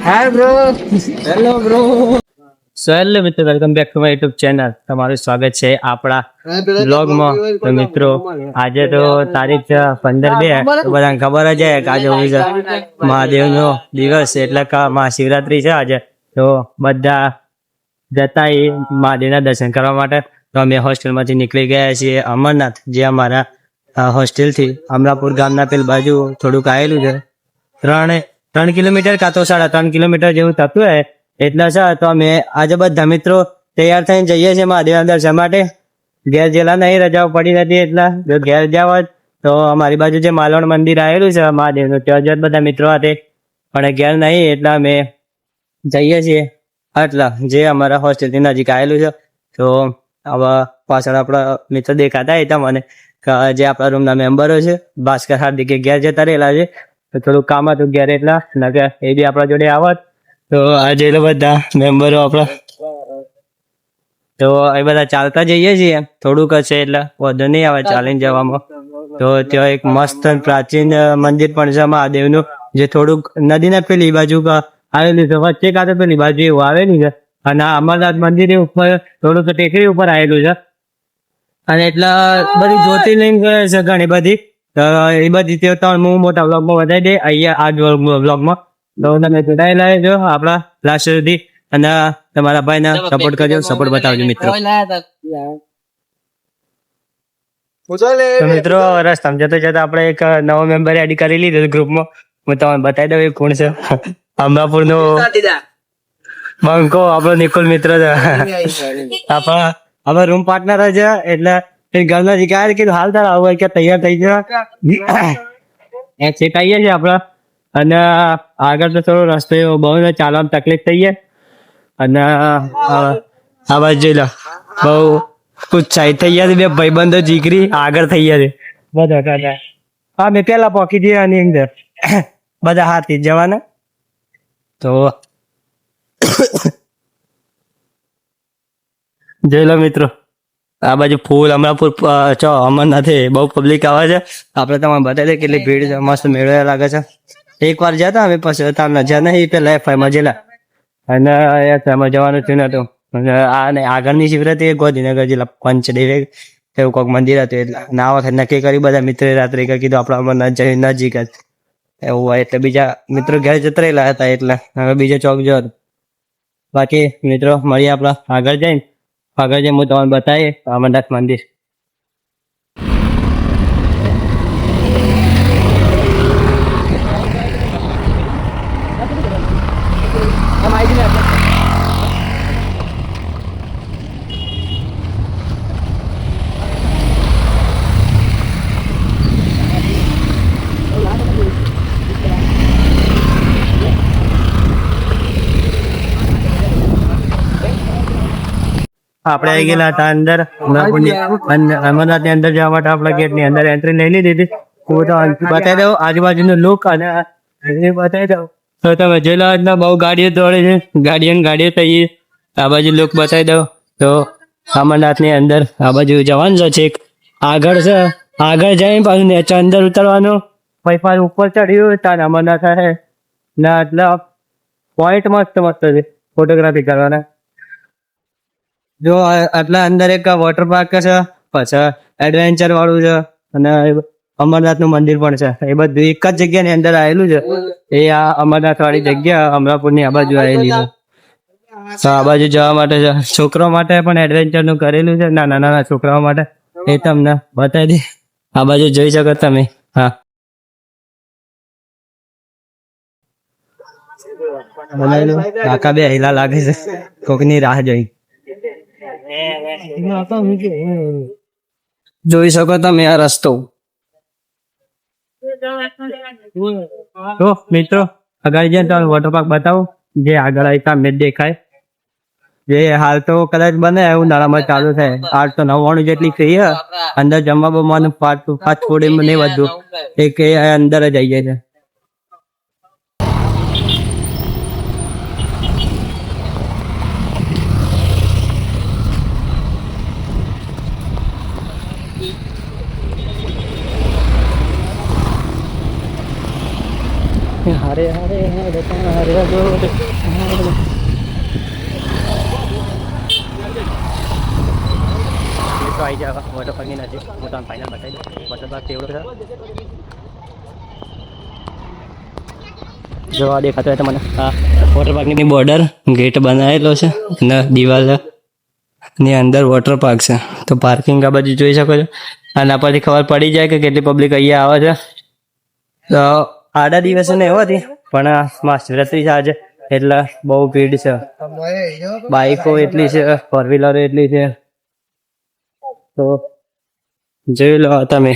હાય bro. Hello bro. So hello મિત્રો, welcome back to my YouTube channel. તમારું સ્વાગત છે આપણા બ્લોગમાં. તો મિત્રો, આજે તો તારીખ 15/2. તો બધાને ખબર જ છે કે આજે મહાદેવનો દિવસ એટલે કે મહાશિવરાત્રી છે આજે. તો બધા જતા એ મહાદેવના દર્શન કરવા માટે. તો અમે હોસ્ટેલમાંથી નીકળી ગયા છીએ અમરનાથ, જે અમારા હોસ્ટેલથી અમરાપુર ગામના પેલ બાજુ થોડુંક આવેલું છે. 3 કિલોમીટર કાં તો 3.5 કિલોમીટર જેવું થતું હોય એટલે છે. તો અમે આજે બધા મિત્રો તૈયાર થઈને જઈએ છીએ મહાદેવના દર્શન માટે. ઘેર જેલા નહીં, રજાઓ પડી નથી એટલે જો ઘેર જાવ તો અમારી બાજુ જે માલવણ મંદિર આવેલું છે મહાદેવનું, ત્યાં જ બધા મિત્રો સાથે. પણ ઘેર નહીં એટલે અમે જઈએ છીએ આટલા જે અમારા હોસ્ટેલથી નજીક આવેલું છે. તો આવા પાછળ આપણા મિત્ર દેખાતા હતા મને, જે આપણા રૂમના મેમ્બરો છે. ભાસ્કર હાર્દિકે ઘેર જતા રહેલા છે, તો થોડું કામ હતું ઘેર એટલા નકે એ બી આપણા જોડે આવત. તો આજે બધા મેમ્બરો આપણા તો એ બધા ચાલતા જઈએ છીએ. થોડુંક હશે એટલે વધુ નહીં આવે ચાલીને જવામાં. તો ત્યાં એક મસ્ત પ્રાચીન મંદિર પણ છે મહાદેવનું, જે થોડુંક નદીના પેલી બાજુ આવેલું છે. વચ્ચે કાં તો પેલી બાજુ એવું આવેલું છે. અને અમરનાથ મંદિર ઉપર થોડુંક ટેકરી ઉપર આવેલું છે. અને એટલા બધી જ્યોતિર્લિંગ છે ઘણી બધી. તો એ બધી તે ત્રણ હું મોટા બ્લોગમાં વધારી દે અહીંયા આ બ્લોગમાં. તો તમે જોડાયેલા જો આપણા લાસ્ટ સુધી, અને તમારા ભાઈને સપોર્ટ કરજો, સપોર્ટ બતાવજો મિત્રો. તો મિત્રો, રસ્તામાં જતા જતા આપણે એક નવો મેમ્બર એડ કરી લીધો ગ્રુપમાં. હું તમને બતાવી દઉં એ કોણ છે. અમરાપુર નો બંકો આપણો નિકુલ મિત્ર છે. આપણા રૂમ પાર્ટનર છે. એટલે ઘરના શીખાય કીધું હાલ તાર આવું કે તૈયાર થઈ જાય શીખાઈએ છીએ આપડા. અને આગળ તો થોડો રસ્તો એવો બહુ ચાલવામાં તકલીફ થઈ જાય. અને આ બાજુ બહુ ઉત્સાહિત થઈ ગયા છે બે ભાઈબંધો જીગરી આગળ થઈ ગયા છે બધા. હા, મેં પેલા પોકી દઈએ આની અંદર બધા હાથી જવાના. તો જોઈ લો મિત્રો, આ બાજુ ફૂલ અમરાપુર અમરનાથ બહુ પબ્લિક આવે છે. આપણે તમારે બતાવી દે કેટલી ભીડ છે. મસ્ત મેળો લાગે છે. એક વાર જતા અમે, પછી તાર નજર નહીં પેલા એફઆઈમાં જેલા અને એફઆઈમાં જવાનું થયું નતું. અને આગળની શિવરાત્રી ગોધીનગર જિલ્લા પંચદેવ એવું કોઈક મંદિર હતું. એટલે આ વખત નક્કી કરી બધા મિત્રો રાત્રે કીધું આપણે અમરનાથ જઈ નજીક જ એવું હોય. એટલે બીજા મિત્રો ઘેર જતા રહેલા હતા એટલે હવે બીજો ચોક જો. બાકી મિત્રો મળીએ આપણા આગળ જઈને. આગળ જઈને હું તમને બતાવીએ અમરનાથ મંદિર. આપણે આવી ગયેલા હતા અંદર અમરનાથ ની અંદર જવા માટે. આપણા ગેટ ની અંદર એન્ટ્રી લઈ લીધી. હું તો બતાવી દઉં આજુબાજુનો લુક અને બતાવી દઉં. તો તમે જોઈ લો બહુ ગાડીઓ દોડે છે, ગાડીઓ થઈ. આ બાજુ લુક બતાવી દઉં. તો અમરનાથ ની અંદર આ બાજુ જવાનું છે. આગળ છે, આગળ જઈને પાછું નેચર અંદર ઉતરવાનું. પછી પાછું ઉપર ચડ્યું ત્યાં અમરનાથ છે ના. એટલે પોઈન્ટ મસ્ત છે ફોટોગ્રાફી કરવાના. જો આટલા અંદર એક વોટર પાર્ક છે, પછી એડવેન્ચર વાળું છે, અને અમરનાથ નું મંદિર પણ છે. એ બધું એક જ જગ્યા ની અંદર આવેલું છે. એ આ અમરનાથ વાળી જગ્યા અમરાપુર ની આ બાજુ આવેલી છે. તો આ બાજુ જવા માટે છે. છોકરાઓ માટે પણ એડવેન્ચર નું કરેલું છે, નાના છોકરાઓ માટે. એ તમને બતાવી દે. આ બાજુ જોઈ શકો તમે. હા, કાકા બે હિલા લાગે છે કોકની રાહ જોઈ. જોઈ શકો તમે આ રસ્તો. તો મિત્રો આગળ જઈને તમે વોટર પાર્ક બતાવો, જે આગળ આવી સામે દેખાય. જે હાલ તો કદાચ બને એવું નાણામાં ચાલુ થાય. 899 જેટલી ફી છે. અંદર જમવા બમવાનું ફાસ્ટ ફૂડ એમ નહીં વધુ એક અંદર જ આવી જાય છે. हरे हरे हरे આવી જાય વોટર પાર્કની નજીક હું તમને ફાઇનલ બતાવી દઉં વોટર પાર્ક કેવડો છે જો આ દેખાતો હોય તો મને આ વોટર પાર્કની બોર્ડર ગેટ બનાવેલો છે અને દિવાલની અંદર વોટર પાર્ક છે તો પાર્કિંગ આ બાજુ જોઈ શકો છો આના પરથી ખબર પડી જાય કે કેટલી પબ્લિક અહીંયા આવે છે તો આડા દિવસે ને એવો હતી પણ મહાશિવરાત્રી છે આજે એટલે બહુ ભીડ છે બાઇકો એટલી છે ફોર વ્હીલરો એટલી છે તો જોઈ લો તમે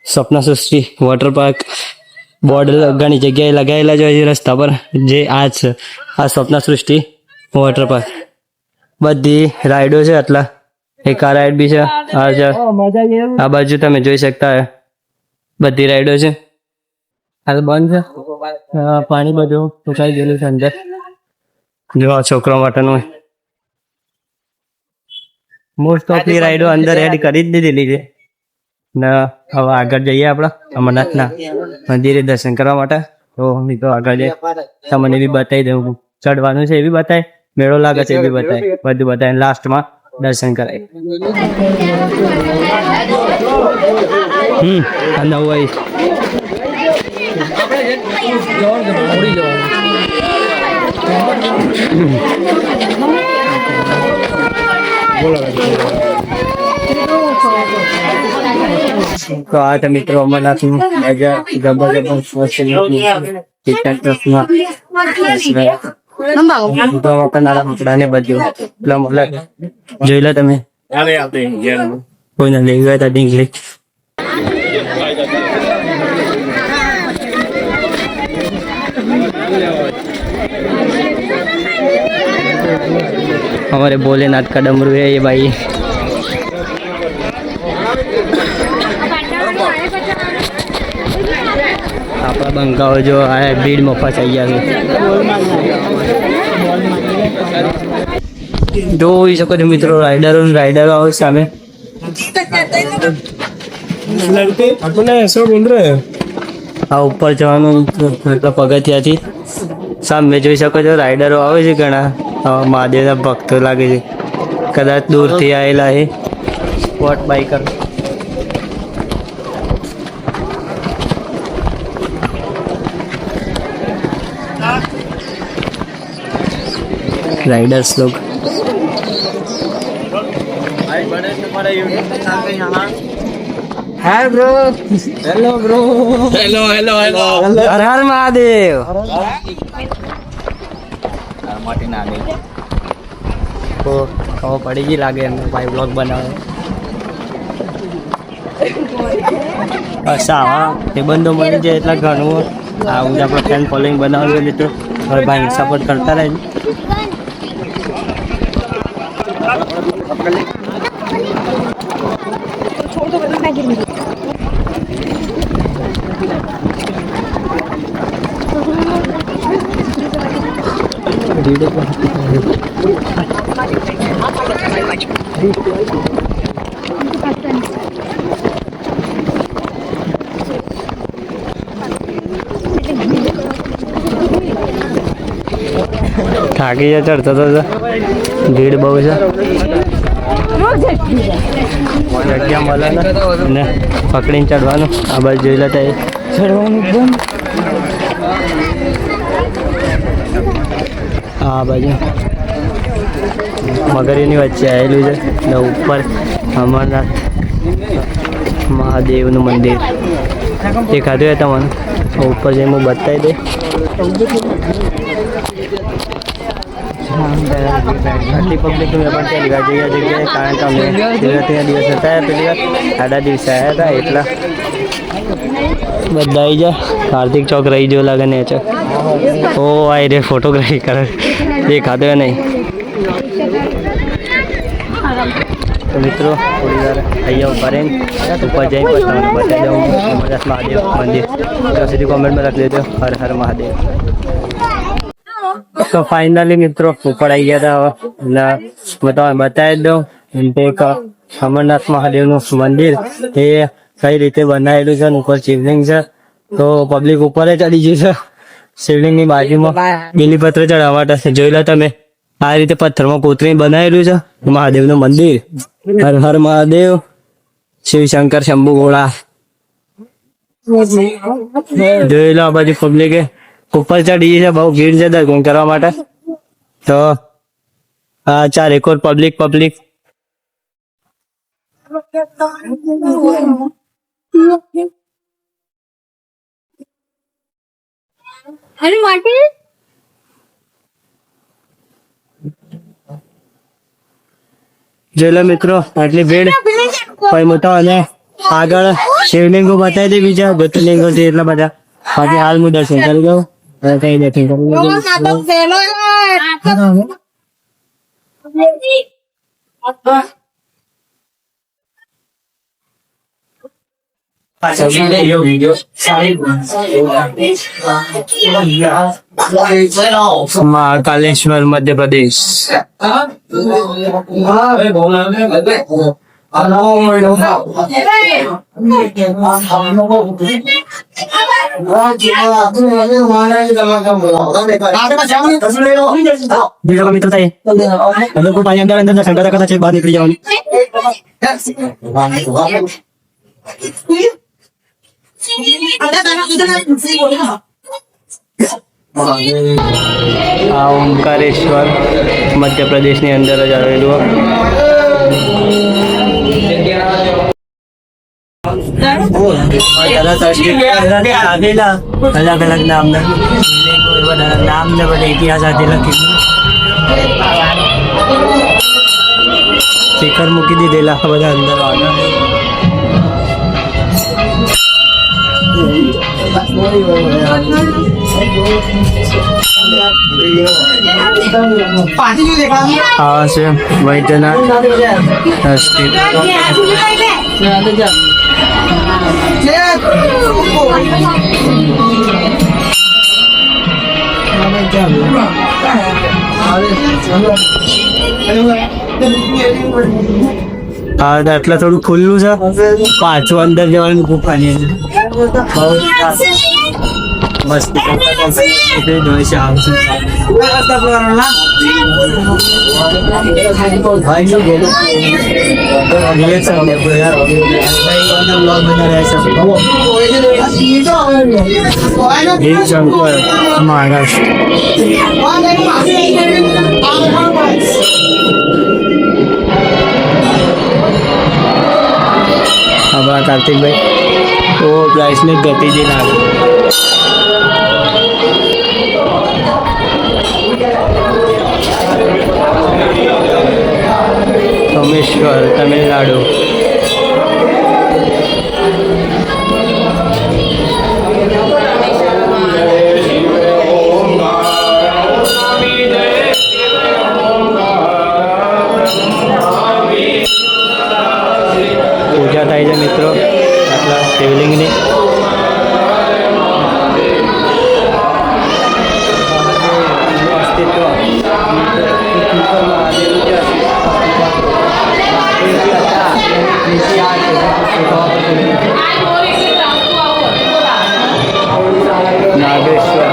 સ્વપ્ન સૃષ્ટિ વોટર પાર્ક બોર્ડ ઘણી જગ્યાએ લગાવેલા જ હોય છે રસ્તા પર જે આ છે આ સ્વપ્ન સૃષ્ટિ વોટર પાર્ક બધી રાઈડો છે આટલા એક આ રાઈડ બી છે આ બાજુ તમે જોઈ શકતા હોય બધી રાઈડો છે હાલ બંધ છે પાણી બધું સુકાઈ ગયેલું છે અંદર જો આ છોકરા માટેનું મોસ્ટ ઓફ ની રાઈડો અંદર એડ કરી જ દીધેલી છે ને હવે આગળ જઈએ આપણા અમરનાથના મંદિરે દર્શન કરવા માટે તો મિત્રો આગળ જઈએ તમને બી બતાવી દઉં ચડવાનું છે એ બી બતાય મેળો લાગે છે એ બી બતાય બધું બતાય લાસ્ટમાં દર્શન કરાય આ નવું તો આ તો મિત્રો અમરનાથ મજા જબરજસ્ત બધું જોઈ લો તમે કોઈને લઈ ગયા હતા ડીંગલી हमारे भोलेनाथ का डमरू है ये भाई આપણા બંકાઓ જો આ ભીડ મફા થઈ ગયા છે જોઈ શકો છો મિત્રો રાઈડરો આવે સામે આ ઉપર જવાનું પગથિયાથી સામે જોઈ શકો છો રાઈડરો આવે છે ઘણા મહાદેવના ભક્તો લાગે છે કદાચ દૂરથી આવેલા છે સ્પોટ બાઇકર राइडर्स लोग hi bro hello bro hello hello hello Har Har Mahadev तो खबर पड़ेगी लागे हमें भाई ब्लॉग बनावे अच्छा हाँ ये बंदो मળી જાય એટલા ઘણું આ હું આપણો ફેન ફોલોઈંગ બનાવ્યું મિત્રો और भाई सपोर्ट करता रहे થાકી જાય ચડતો તો ભીડ બહુ છે જગ્યા મળે ને પકડીને ચડવાનું આ બાજુ જોઈ લેતા ચડવાનું એકદમ આ બાજુ મગરીની વચ્ચે આવેલું છે ને ઉપર અમરનાથ મહાદેવનું મંદિર દેખાતું હોય તમને ઉપર જઈને હું બતાવી દે આટલી પબ્લિક મેં પણ પહેલી વાર જગ્યા જગ્યાએ કારણ કે અમે શિવરાત્રીના દિવસ હતા પહેલી વાર આડા દિવસે આવ્યા હતા એટલા બધા આવી જાય કાર્તિક ચોક રહી જો લાગે ને છે ઓ આ રે ફોટોગ્રાફી કરે દેખાતો નહીં તો મિત્રો થોડી વાર અહીંયા ઉભા રહીને ઉપર જઈને પછી તમને બતાવી દઉં અમરનાથ મહાદેવ મંદિર ત્યાં સુધી કોમેન્ટમાં લખી દેજો હર હર મહાદેવ તો ફાઇનલી મિત્રો ઉપર આવી ગયા હતા હવે તમને બતાવી દઉં એક અમરનાથ મહાદેવનું મંદિર એ કઈ રીતે બનાવેલું છે ઉપર શિવલિંગ છે તો પબ્લિક ઉપર ચડી ગયું છે શિવલિંગની બાજુમાં બીલીપત્ર ચડાવવા માટે જોઈ લો તમે આ રીતે પથ્થરમાં કોતરી બનાવેલું છે મહાદેવનું મંદિર. હર હર મહાદેવ, શિવ શંકર શંભુ ભોળા. જોઈ લો આ બાજુ પબ્લિકે ઉપર ચડી છે, બહુ ભીડ છે દર્શન કરવા માટે. તો આ ચાર એક પબ્લિક જોઈ લો મિત્રો આટલી ભીડ કોઈ મોટા અને આગળ શિવલિંગો બતાવી દે બીજા જ્યોતિર્લિંગો છે એટલા બધા. બાકી હાલ હું દર્શન કરી દઉં કઈ દર્શન કરી મહાકાલેશ્વર મધ્ય પ્રદેશ. મિત્રો થાય અંદર દર્શન કરતા છે બહાર નીકળી જવાની. આ ઓમકારેશ્વર મધ્ય પ્રદેશની અંદર જ આવેલું. અલગ અલગ નામ ને બધા ઇતિહાસ સાથે લખેલું. શિખર મૂકી દીધેલા બધા અંદર આગળ. આ છે વૈદ્યનાથ આટલા થોડું ખુલ્લું છે, પાછું અંદર જવાનું ગુફાની મસ્ત મહારાષ્ટ્ર. કાર્તિકભાઈ તો પ્રાઇસની ગતિજી લાગે. સોમેશ્વર તમિલનાડુ. પૂજા થાય છે મિત્રો આટલા શિવલિંગની. નાગેશ્વર.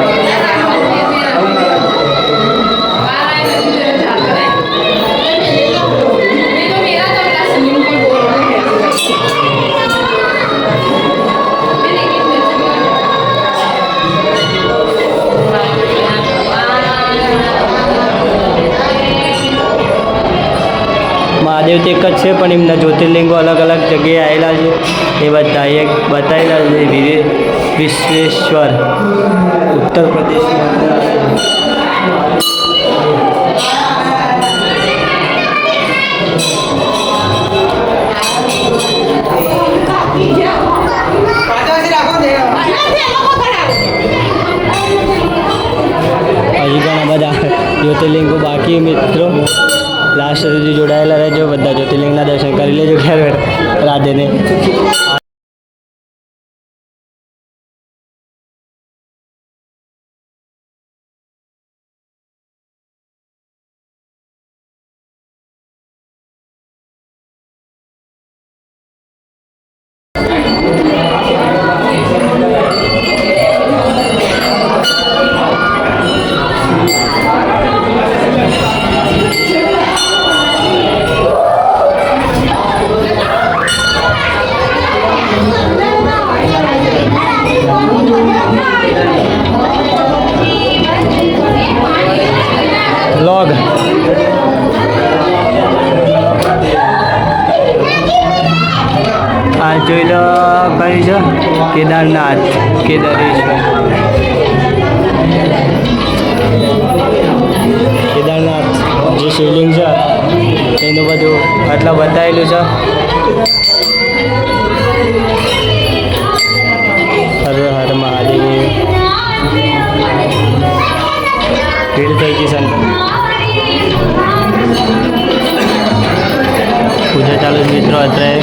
મહાદેવ તો એક જ છે પણ એમના જ્યોતિર્લિંગો અલગ અલગ જગ્યાએ આવેલા છે. એ બધા એક બતાવેલા છે. વિશ્વેશ્વર ઉત્તર પ્રદેશની અંદર. હજી ઘણા બધા જ્યોતિર્લિંગો બાકી મિત્રો. લાસ્ટ સુધી જોડાયેલા રહેજો. બધા જ્યોતિર્લિંગના દર્શન કરી લેજો ઘેર રાધેને. વ્લોગ. આ જોઈ લો કઈ છે કેદારનાથ કેદારેશ્વર કેદારનાથ જે શિવલિંગ છે એનું બધું આટલા બતાવેલું છે. હર હર મહાદેવ. ભીડ થઈ ગઈ સંત પૂજા ચાલુ છે મિત્રો. અત્યારે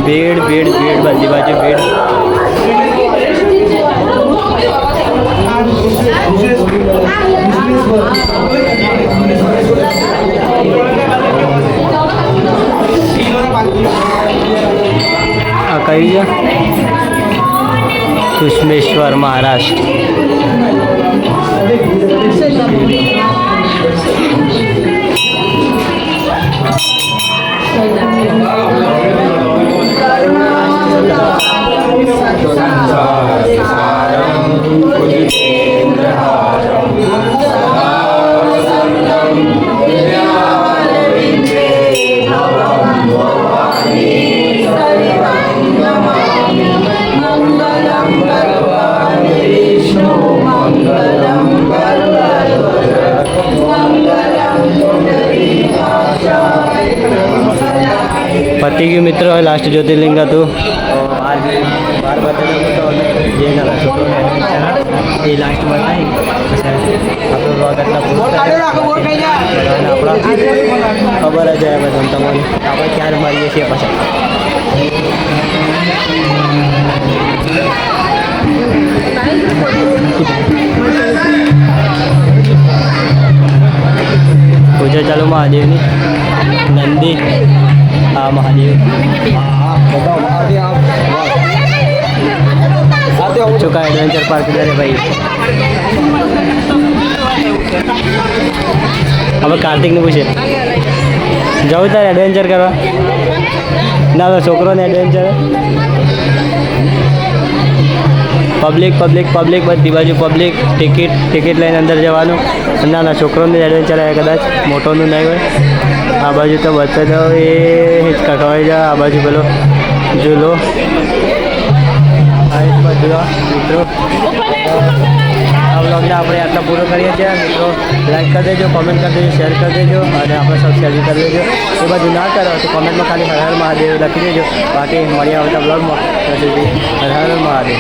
ભીડ ભીડ ભીડ બધી બાજુ ભીડ. આ કઈ છે કુસમેશ્વર મહારાષ્ટ્ર. પતી ગયું મિત્રો. લાસ્ટ જ્યોતિર્લિંગ હતું એ લાસ્ટ બતાવી આપણો બ્લોગ આટલા પૂરો ખબર જ આવે બધું તમને. આપણે ક્યારે મળીએ છીએ પછી. પૂજા ચાલુ મહાદેવની. નંદી હા મહાદેવ ચુકા એડવેન્ચર પાર્ક કરે ભાઈ. હવે કાર્તિકને પૂછે જવું તારે એડવેન્ચર કરવા? ના છોકરોને એડવેન્ચર. પબ્લિક પબ્લિક પબ્લિક બધી બાજુ પબ્લિક. ટિકિટ લઈને અંદર જવાનું. ના છોકરોને એડવેન્ચર આવે કદાચ, મોટોનું નહીં હોય. આ બાજુ તો બધા એ હિંચકા ખવાઈ જાય. આ બાજુ પેલો ઝૂલો. આ બધા મિત્રો આ વ્લોગને આપણે આટલા પૂરો કરીએ છીએ મિત્રો. લાઈક કરી દેજો, કોમેન્ટ કરી દેજો, શેર કરી દેજો અને આપણે સબસ્ક્રાઈબ કરી દેજો. એ બધું ના કરો તો કોમેન્ટમાં ખાલી હર હર મહાદેવ લખી દેજો. બાકી મળ્યા આવતા વ્લોગમાં હર હર મહાદેવ.